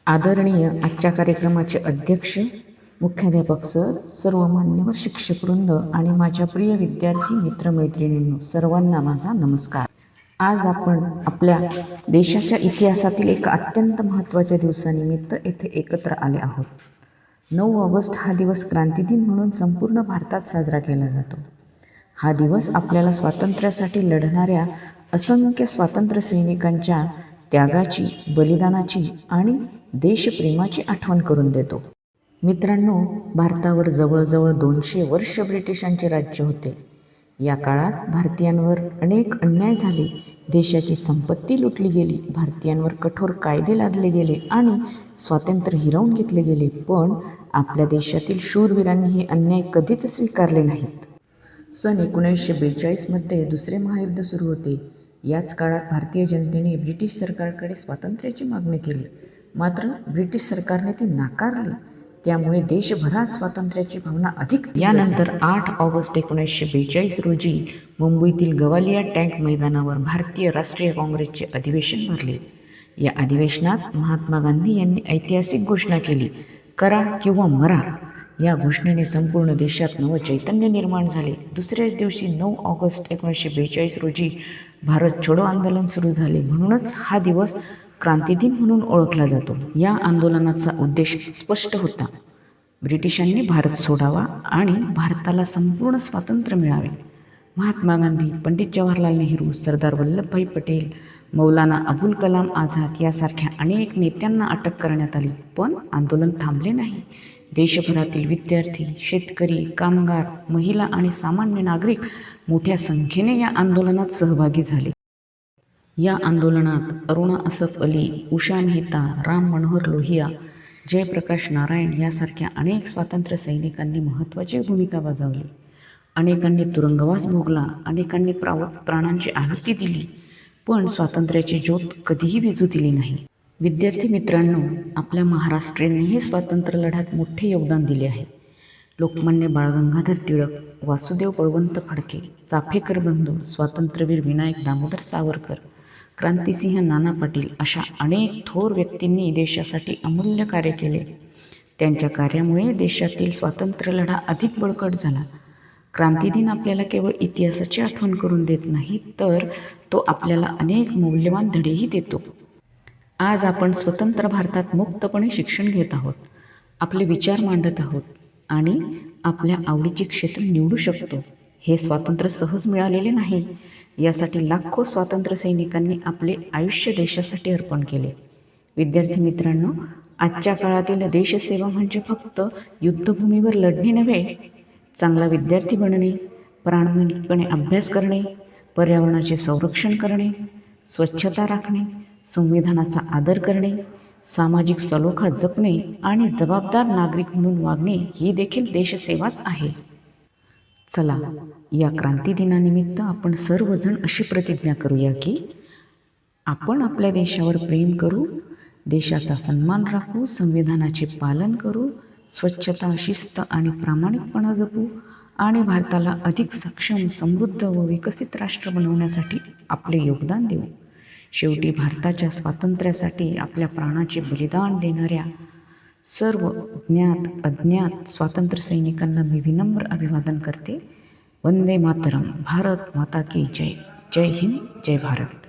आदरणीय आजच्या कार्यक्रमाचे अध्यक्ष, मुख्याध्यापक सर, सर्व मान्यवर शिक्षकवृंद आणि माझ्या प्रिय विद्यार्थी मित्रमैत्रिणींनो, सर्वांना माझा नमस्कार. आज आपण आपल्या देशाच्या इतिहासातील एका अत्यंत महत्त्वाच्या दिवसानिमित्त येथे एकत्र आले आहोत. 9 ऑगस्ट हा दिवस क्रांतिदिन म्हणून संपूर्ण भारतात साजरा केला जातो. हा दिवस आपल्याला स्वातंत्र्यासाठी लढणाऱ्या असंख्य स्वातंत्र्य सैनिकांच्या त्यागाची, बलिदानाची आणि देशप्रेमाची आठवण करून देतो. मित्रांनो, भारतावर जवळजवळ 200 वर्ष ब्रिटिशांचे राज्य होते. या काळात भारतीयांवर अनेक अन्याय झाले, देशाची संपत्ती लुटली गेली, भारतीयांवर कठोर कायदे लादले गेले आणि स्वातंत्र्य हिरावून घेतले गेले. पण आपल्या देशातील शूरवीरांनी हे अन्याय कधीच स्वीकारले नाहीत. सन 1942 मध्ये दुसरे महायुद्ध सुरू होते. याच काळात भारतीय जनतेने ब्रिटिश सरकारकडे स्वातंत्र्याची मागणी केली, मात्र ब्रिटिश सरकारने ती नाकारली. त्यामुळे देशभरात स्वातंत्र्याची भावना अधिक. यानंतर 8 ऑगस्ट 1942 रोजी मुंबईतील गवालिया टँक मैदानावर भारतीय राष्ट्रीय काँग्रेसचे अधिवेशन भरले. या अधिवेशनात महात्मा गांधी यांनी ऐतिहासिक घोषणा केली, करा किंवा मरा. या घोषणेने संपूर्ण देशात नवचैतन्य निर्माण झाले. दुसऱ्याच दिवशी 9 ऑगस्ट 1942 रोजी भारत छोडो आंदोलन सुरू झाले. म्हणूनच हा दिवस क्रांतिदिन म्हणून ओळखला जातो. या आंदोलनाचा उद्देश स्पष्ट होता. ब्रिटिशांनी भारत सोडावा आणि भारताला संपूर्ण स्वातंत्र्य मिळावे. महात्मा गांधी, पंडित जवाहरलाल नेहरू, सरदार वल्लभभाई पटेल, मौलाना अबुल कलाम आझाद यासारख्या अनेक नेत्यांना अटक करण्यात आली. पण आंदोलन थांबले नाही. देशभरातील विद्यार्थी, शेतकरी, कामगार, महिला आणि सामान्य नागरिक मोठ्या संख्येने या आंदोलनात सहभागी झाले. या आंदोलनात अरुणा असफ अली, उषा मेहता, राम मनोहर लोहिया, जयप्रकाश नारायण यासारख्या अनेक स्वातंत्र्य सैनिकांनी महत्त्वाची भूमिका बजावली. अनेकांनी तुरुंगवास भोगला, अनेकांनी प्राणांची आहुती दिली, पण स्वातंत्र्याची ज्योत कधीही विझू दिली नाही. विद्यार्थी मित्रांनो, आपल्या महाराष्ट्रानेही स्वातंत्र्य लढ्यात मोठे योगदान दिले आहे. लोकमान्य बाळ गंगाधर टिळक, वासुदेव बळवंत फडके, चाफेकर बंधू, स्वातंत्र्यवीर विनायक दामोदर सावरकर, क्रांतिसिंह नाना पाटील अशा अनेक थोर व्यक्तींनी देशासाठी अमूल्य कार्य केले. त्यांच्या कार्यामुळे देशातील स्वातंत्र्य लढा अधिक बळकट झाला. क्रांतिदिन आपल्याला केवळ इतिहासाची आठवण करून देत नाही, तर तो आपल्याला अनेक मौल्यवान धडेही देतो. आज आपण स्वतंत्र भारतात मुक्तपणे शिक्षण घेत आहोत, आपले विचार मांडत आहोत आणि आपल्या आवडीचे क्षेत्र निवडू शकतो. हे स्वातंत्र्य सहज मिळालेले नाही. यासाठी लाखो स्वातंत्र्य सैनिकांनी आपले आयुष्य देशासाठी अर्पण केले. विद्यार्थी मित्रांनो, आजच्या काळातील देशसेवा म्हणजे फक्त युद्धभूमीवर लढणे नव्हे. चांगला विद्यार्थी बनणे, प्रामाणिकपणे अभ्यास करणे, पर्यावरणाचे संरक्षण करणे, स्वच्छता राखणे, संविधानाचा आदर करणे, सामाजिक सलोखा जपणे आणि जबाबदार नागरिक म्हणून वागणे ही देखील देशसेवाच आहे. चला, या क्रांतिदिनानिमित्त आपण सर्वजण अशी प्रतिज्ञा करूया की आपण आपल्या देशावर प्रेम करू, देशाचा सन्मान राखू, संविधानाचे पालन करू, स्वच्छता, शिस्त आणि प्रामाणिकपणा जपू आणि भारताला अधिक सक्षम, समृद्ध व विकसित राष्ट्र बनवण्यासाठी आपले योगदान देऊ. शेवटी भारताच्या स्वातंत्र्यासाठी आपल्या प्राणाचे बलिदान देणाऱ्या सर्व ज्ञात अज्ञात स्वातंत्र्य सैनिकांना मी विनम्र अभिवादन करते. वंदे मातरम. भारत माता की जय. जय हिंद, जय भारत.